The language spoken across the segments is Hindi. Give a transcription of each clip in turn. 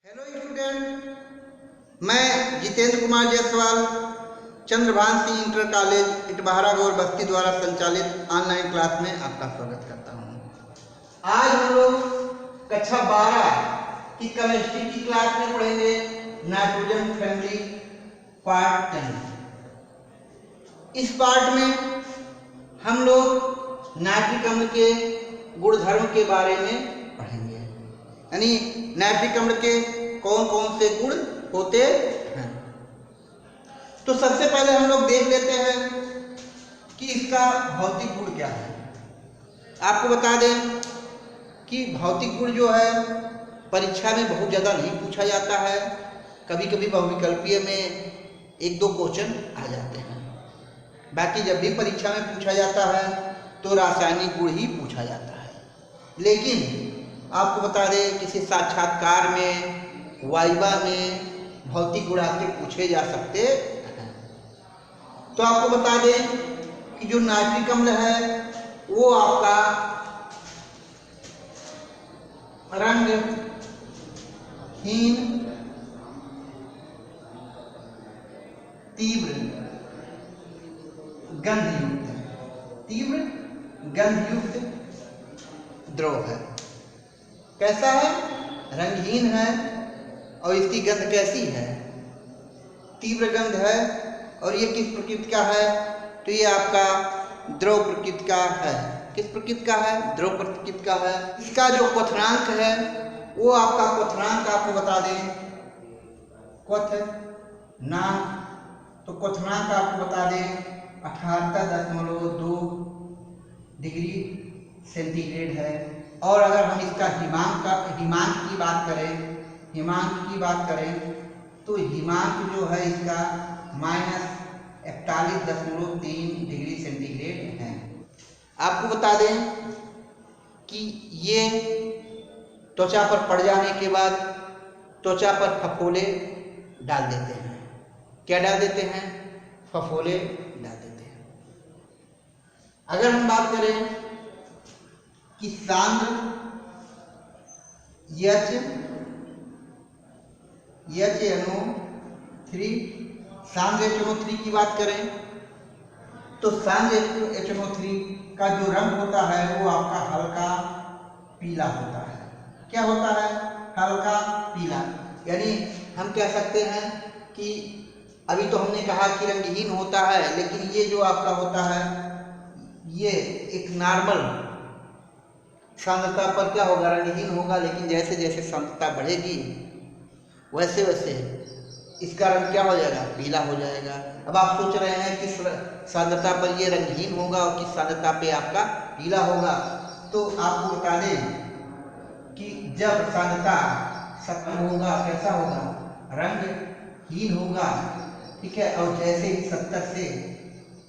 हेलो स्टूडेंट, मैं जितेंद्र कुमार जायसवाल चंद्रभान इंटर कॉलेज इटबहारा गौर बस्ती द्वारा संचालित ऑनलाइन क्लास में आपका स्वागत करता हूं। आज हम लोग कक्षा 12 की केमिस्ट्री की क्लास में पढ़ेंगे नाइट्रोजन फैमिली पार्ट 10। इस पार्ट में हम लोग नाइट्रिक अम्ल के गुणधर्म के बारे में पढ़ेंगे, यानी नाइट्रिक अम्ल के कौन कौन से गुण होते हैं। तो सबसे पहले हम लोग देख लेते हैं कि इसका भौतिक गुण क्या है। आपको बता दें कि भौतिक गुण जो है परीक्षा में बहुत ज़्यादा नहीं पूछा जाता है, कभी कभी बहुविकल्पीय में 1-2 क्वेश्चन आ जाते हैं। बाकी जब भी परीक्षा में पूछा जाता है तो रासायनिक गुण ही पूछा जाता है। लेकिन आपको बता दें किसी साक्षात्कार में, वाइवा में भौतिक गुण आपके पूछे जा सकते हैं। तो आपको बता दें कि जो नाइट्रिक अम्ल है वो आपका रंगहीन, तीव्र गंधयुक्त द्रव है। कैसा है? रंगहीन है और इसकी गंध कैसी है? तीव्र गंध है। और ये किस प्रकृति का है? तो ये आपका द्रव प्रकृति का है। किस प्रकृति का है? द्रव प्रकृति का है। इसका जो क्वथनांक है वो आपका क्वथनांक आपको बता दें, क्वथनांक, तो क्वथनांक आपको बता दें 78.2 डिग्री सेंटीग्रेड है। और अगर हम इसका हिमांक की बात करें तो हिमांक जो है इसका -41.3 डिग्री सेंटीग्रेड है। आपको बता दें कि ये त्वचा पर पड़ जाने के बाद त्वचा पर फफोले डाल देते हैं। क्या डाल देते हैं? फफोले डाल देते हैं। अगर हम बात करें कि सांद्र HNO3 की बात करें तो सांद्र HNO3 का जो रंग होता है वो आपका हल्का पीला होता है। क्या होता है? हल्का पीला। यानी हम कह सकते हैं कि अभी तो हमने कहा कि रंगहीन होता है, लेकिन ये जो आपका होता है ये एक नॉर्मल सांद्रता पर क्या होगा? रंगहीन होगा। लेकिन जैसे जैसे सांद्रता बढ़ेगी वैसे वैसे इसका रंग क्या हो जाएगा? पीला हो जाएगा। अब आप सोच रहे हैं किस सांद्रता पर ये रंगहीन होगा और किस सांद्रता पे आपका पीला होगा। तो आपको बता दें कि जब सांद्रता 70 होगा, कैसा होगा? रंगहीन होगा। ठीक है। और जैसे ही 70 से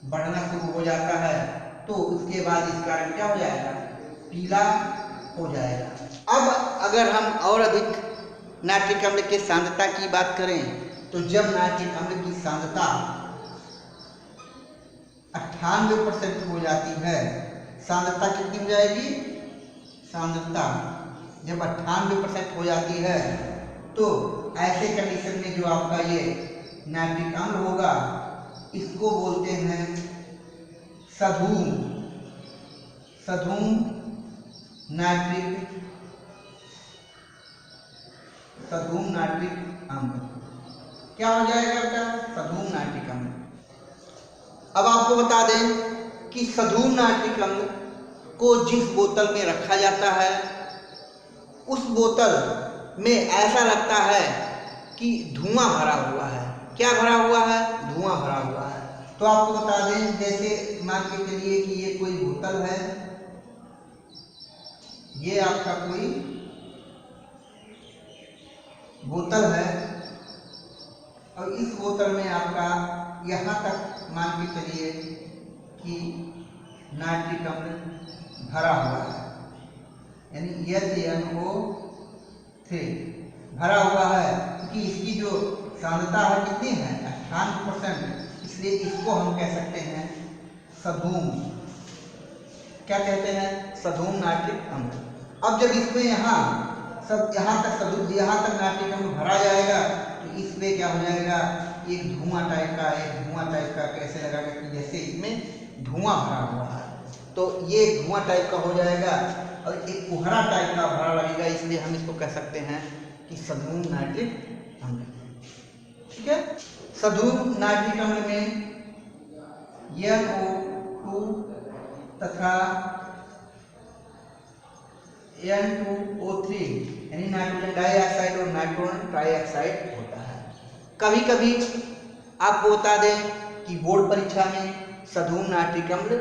बढ़ना शुरू हो जाता है तो उसके बाद इसका रंग क्या हो जाएगा? पीला हो जाएगा। अब अगर हम और अधिक नाइट्रिक अम्ल के सांद्रता की बात करें तो जब नाइट्रिक अम्ल की सांद्रता 98% हो जाती है, सांद्रता कितनी हो जाएगी? सांद्रता जब 98% हो जाती है तो ऐसे कंडीशन में जो आपका ये नाइट्रिक अम्ल होगा इसको बोलते हैं सधूम नाइट्रिक अम्ल। क्या हो जाएगा बेटा? सधूम नाइट्रिक अम्ल। अब आपको बता दें कि सधूम नाइट्रिक अम्ल को जिस बोतल में रखा जाता है उस बोतल में ऐसा लगता है कि धुआं भरा हुआ है। क्या भरा हुआ है? धुआं भरा हुआ है। तो आपको बता दें, जैसे मान के चलिए कि ये कोई बोतल है, ये आपका कोई बोतल है और इस बोतल में आपका यहाँ तक मान के चलिए कि नाइट्रिक अम्ल भरा हुआ है, यानी HNO3 भरा हुआ है। क्योंकि इसकी जो सांद्रता है कितनी है? 98%। इसलिए इसको हम कह सकते हैं सधूम। क्या कहते हैं? सधूम नाइट्रिक अम्ल। अब जब इसमें यहाँ सब यहाँ तक नाइट्रिक अम्ल भरा जाएगा तो इस पे क्या हो जाएगा, एक धुआं टाइप का कैसे लगेगा कि जैसे इसमें धुआं भरा हुआ है, तो ये धुआं टाइप का हो जाएगा और एक कोहरा टाइप का भरा लगेगा, इसलिए हम इसको कह सकते हैं कि सधूम नाइट्रिक अम्ल। ठीक है, सधूम नाइट्रिक अम्ल में NO2 तथा N2O3 यानी नाइट्रोजन डाइऑक्साइड और नाइट्रोजन ट्राइऑक्साइड होता है। कभी कभी आपको बता दें कि बोर्ड परीक्षा में सधूम नाइट्रिक अम्ल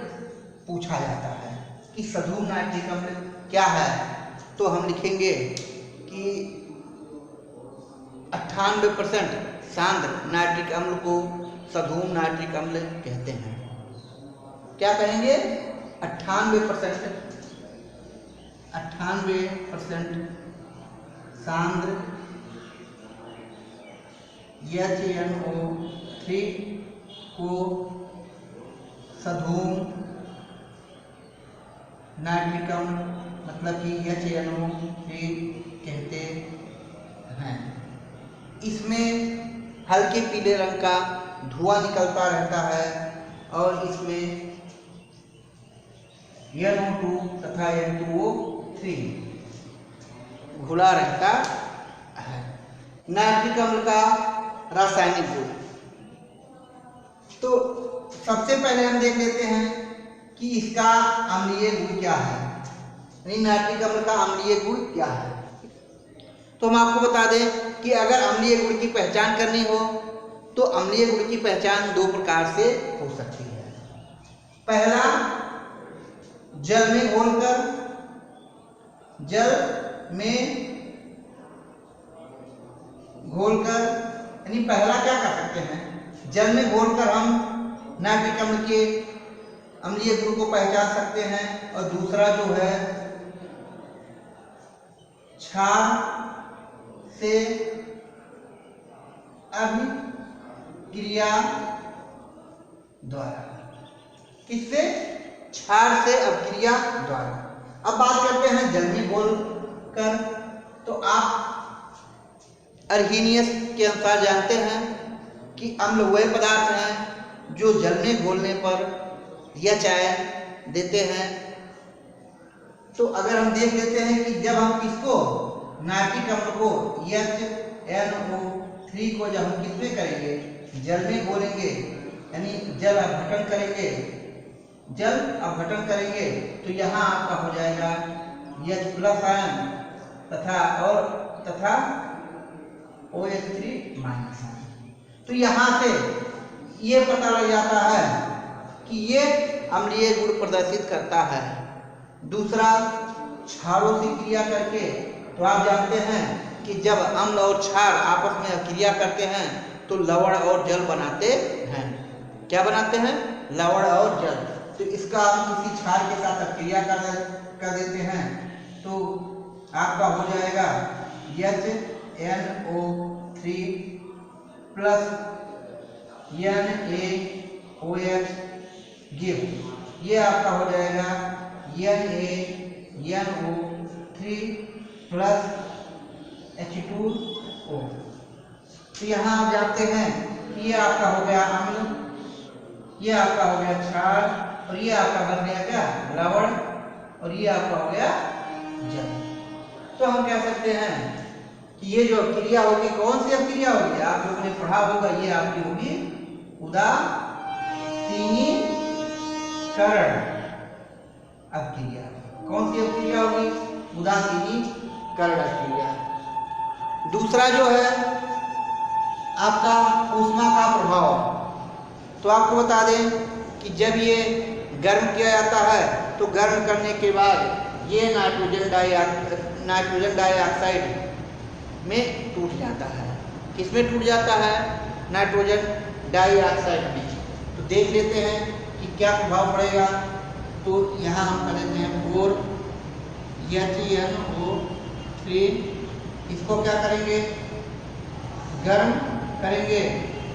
पूछा जाता है कि सधूम नाइट्रिक अम्ल क्या है, तो हम लिखेंगे कि 98% सांद्र नाइट्रिक अम्ल को सधूम नाइट्रिक अम्ल कहते हैं। क्या कहेंगे, 98% सांद्र HNO3 को सधूम नाइट्रिक अम्ल मतलब कि HNO3 कहते हैं। इसमें हल्के पीले रंग का धुआं निकलता रहता है और इसमें NO2 तथा N2O3 घुला रहता है। नाइट्रिक अम्ल का रासायनिक गुण, तो सबसे पहले हम देख लेते हैं कि इसका अम्लीय गुण क्या है, यानी नाइट्रिक अम्ल का अम्लीय गुण क्या है। तो हम आपको बता दें कि अगर अम्लीय गुण की पहचान करनी हो तो अम्लीय गुण की पहचान दो प्रकार से हो सकती है। पहला, जल में घोलकर यानी पहला क्या कर सकते हैं, जल में घोलकर हम नाइट्रिक अम्ल के अम्लीय गुण को पहचान सकते हैं, और दूसरा जो है क्षार से अभिक्रिया द्वारा। किससे? क्षार से अभिक्रिया द्वारा। अब बात करते हैं जल में घोलकर, तो आप अर्हीनियस के अनुसार जानते हैं कि अम्ल वह पदार्थ हैं जो जल में घोलने पर HI देते हैं। तो अगर हम देख लेते हैं कि जब हम इसको नाइट्रिक अम्ल को HNO3 को जब हम किस में करेंगे, जल में घोलेंगे यानी जल अपघटन करेंगे तो यहाँ आपका हो जाएगा H+ आयन तथा OH3- आयन। तो यहाँ से ये पता लग जाता है कि ये अम्लीय गुण प्रदर्शित करता है। दूसरा, क्षारों से क्रिया करके, तो आप जानते हैं कि जब अम्ल और क्षार आपस में क्रिया करते हैं तो लवण और जल बनाते हैं। क्या बनाते हैं? लवण और जल। तो इसका हम किसी क्षार के साथ क्रिया कर देते हैं तो आपका हो जाएगा HNO3 प्लस NaOH गिव, ये आपका हो जाएगा NaNO3 प्लस H2O। तो यहाँ आप जानते हैं कि ये आपका हो गया अम्ल, ये आपका हो गया क्षार, और ये आपका बन गया क्या? लवण, और ये आपका हो गया जल। तो हम कह सकते हैं कि ये जो क्रिया होगी, कौन सी क्रिया होगी? आप लोगों ने पढ़ा होगा, ये आपकी होगी उदासीनीकरण अभिक्रिया। कौन सी अभिक्रिया होगी? उदासीनीकरण अभिक्रिया। दूसरा जो है आपका ऊष्मा का प्रभाव, तो आपको बता दें कि जब ये गर्म किया जाता है तो गर्म करने के बाद ये नाइट्रोजन डाइऑक्साइड में टूट जाता है। किसमें टूट जाता है? नाइट्रोजन डाइऑक्साइड में। तो देख लेते हैं कि क्या प्रभाव पड़ेगा। तो यहाँ हम कर देते हैं 4HNO3, इसको क्या करेंगे? गर्म करेंगे।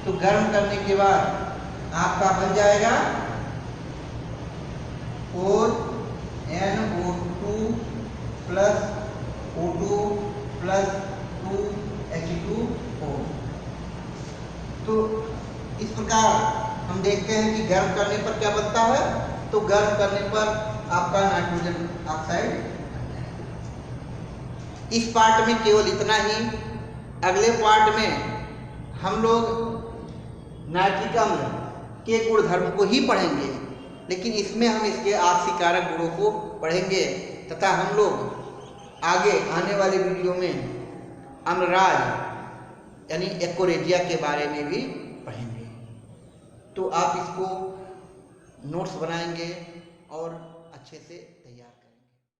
तो गर्म करने के बाद आपका बन जाएगा 4NO2 plus O2 plus 2H2O। तो इस प्रकार हम देखते हैं कि गर्म करने पर क्या बनता है, तो गर्म करने पर आपका नाइट्रोजन ऑक्साइड बन जाएगा। इस पार्ट में केवल इतना ही। अगले पार्ट में हम लोग नाइट्रिक अम्ल के गुणधर्म को ही पढ़ेंगे, लेकिन इसमें हम इसके आक्सीकारक गुणों को पढ़ेंगे तथा हम लोग आगे आने वाले वीडियो में अम्लराज यानी एकोरेजिया के बारे में भी पढ़ेंगे। तो आप इसको नोट्स बनाएंगे और अच्छे से